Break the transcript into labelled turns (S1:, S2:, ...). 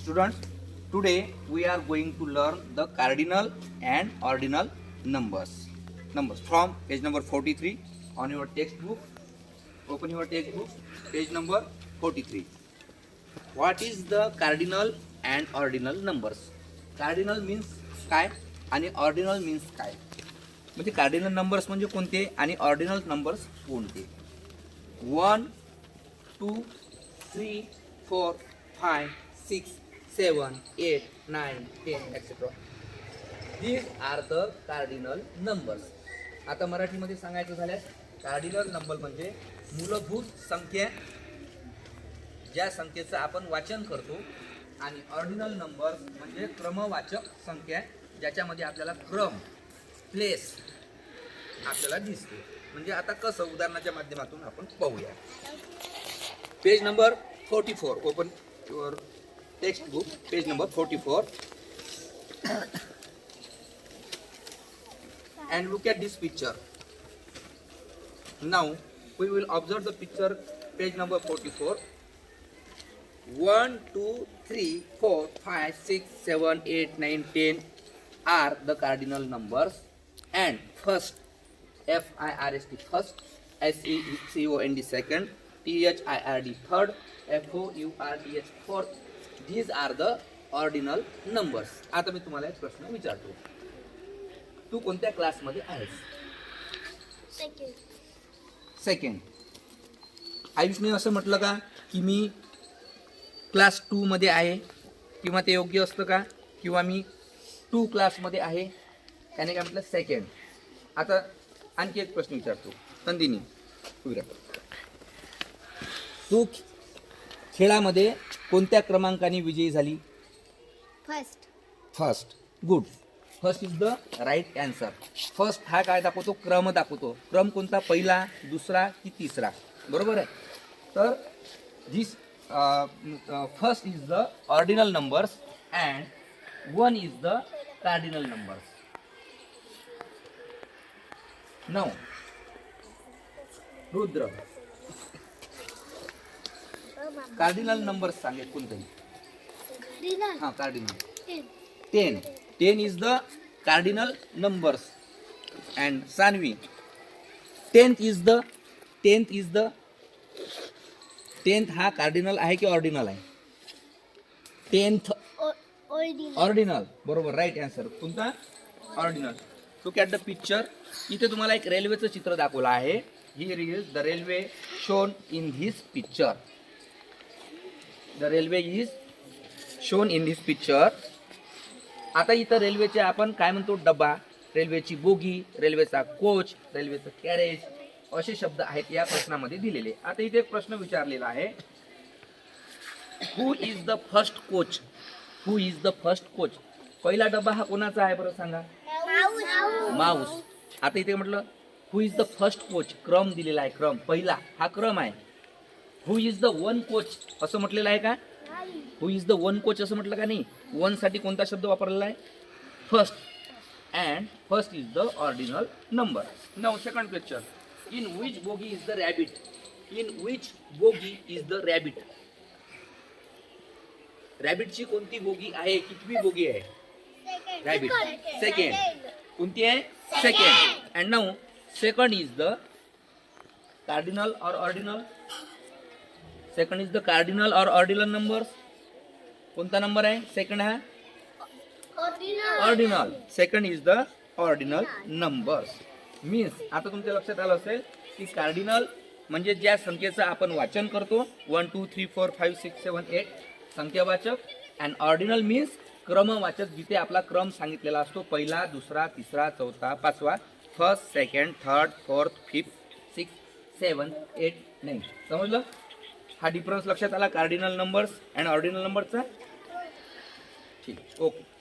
S1: Students, today we are going to learn the cardinal and ordinal numbers. Numbers from page number 43 on your textbook. Open your textbook, page number 43. What is the cardinal and ordinal numbers? Cardinal means काय आणि ordinal means काय? म्हणजे cardinal numbers म्हणजे कोणते आणि ordinal numbers कोणते? 1 2 3 4 5 6 7 8 9 10 etc. These are the cardinal numbers. आता मराठीमध्ये सांगायचं झाल्यास कार्डिनल नंबर म्हणजे मूलभूत संख्या, ज्या संख्येचं आपण वाचन करतो, आणि ऑर्डिनल नंबर म्हणजे क्रमवाचक संख्या, ज्याच्यामध्ये आपल्याला क्रम प्लेस आपल्याला दिसते. म्हणजे आता कसं उदाहरणाच्या माध्यमातून आपण पाहूया. Page number 44. Open your text book, page number 44 and look at this picture. Now we will observe the picture, page number 44. 1 2 3 4 5 6 7 8 9 10 are the cardinal numbers, and first FIRST first, SECOND second, THIRD third, FOURTH fourth. These are the ordinal numbers. आता मी तुम्हाला एक प्रश्न विचारतो. तू कोणत्या क्लासमध्ये आहेस? Second. आयुषने असं म्हटलं का की मी क्लास 2 मध्ये आहे, किंवा ते योग्य असतं का? किंवा मी 2 क्लासमध्ये आहे, त्याने काय म्हटलं? सेकंड. आता आणखी एक प्रश्न विचारतो. नंदिनी, तू खेळामध्ये कोणत्या क्रमांकाने विजयी झाली? First. Good. First is the right answer. First हा काय दाखवतो? क्रम दाखवतो. क्रम कोणता? पहिला, दुसरा की तिसरा? बरोबर आहे. तर this first is the ordinal numbers and 1 is the cardinal numbers. Now Rudra, cardinal numbers सांगे कोणतेही. हां, cardinal 10 is the cardinal numbers. And Sanvi, 10th हा कार्डिनल आहे की ऑर्डिनल आहे? 10th ordinal. बरोबर, राईट आन्सर. कोणता? Ordinal. Look at the picture. इथे तुम्हाला एक रेल्वेचं चित्र दाखवलं आहे. Here is the railway shown in this picture. The railway is shown in this picture. आता इथं रेल्वेचे आपण काय म्हणतो? डबा, रेल्वेची बोगी, रेल्वेचा कोच, रेल्वेचं कॅरेज, असे शब्द आहेत या प्रश्नामध्ये दिलेले. आता इथे एक प्रश्न विचारलेला आहे. Who is the first coach? Who is the first coach? पहिला डबा हा कोणाचा आहे बरं सांगा? माऊस. आता इथे म्हटलं हु इज द फर्स्ट कोच, क्रम दिलेला आहे. क्रम पहिला हा क्रम आहे. Who is the one coach असं म्हटलेलं आहे का? हु इज द वन कोच असं म्हटलं का नाही? वन साठी कोणता शब्द वापरलेला आहे? First. And first is the ordinal number. Now second question. In which bogie is the rabbit? In which bogie is the rabbit? रॅबिटची कोणती बोगी आहे? कितवी बोगी आहे रॅबिट? सेकंड. कोणती आहे? Second. And now second is the cardinal और ordinal? Second is the cardinal और ordinal numbers. कोणता नंबर आहे सेकंड? हा ordinal. Second is the ordinal numbers. Means आता तुमच्या लक्षात आलं असेल की कार्डिनल म्हणजे ज्या संख्येचं आपण वाचन करतो, 1 2 3 4 5 6 7 8 संख्यावाचक. अँड ऑर्डिनल मीन्स क्रमवाचक, जिथे आपला क्रम सांगितलेला असतो. पहिला, दुसरा, तिसरा, चौथा, पाचवा. First, second, third, fourth, fifth, 6 7 8 9. समजलं? हा डिफरन्स लक्षात आला कार्डिनल नंबर्स अँड ऑर्डिनल नंबरचा. ठीक, ओके.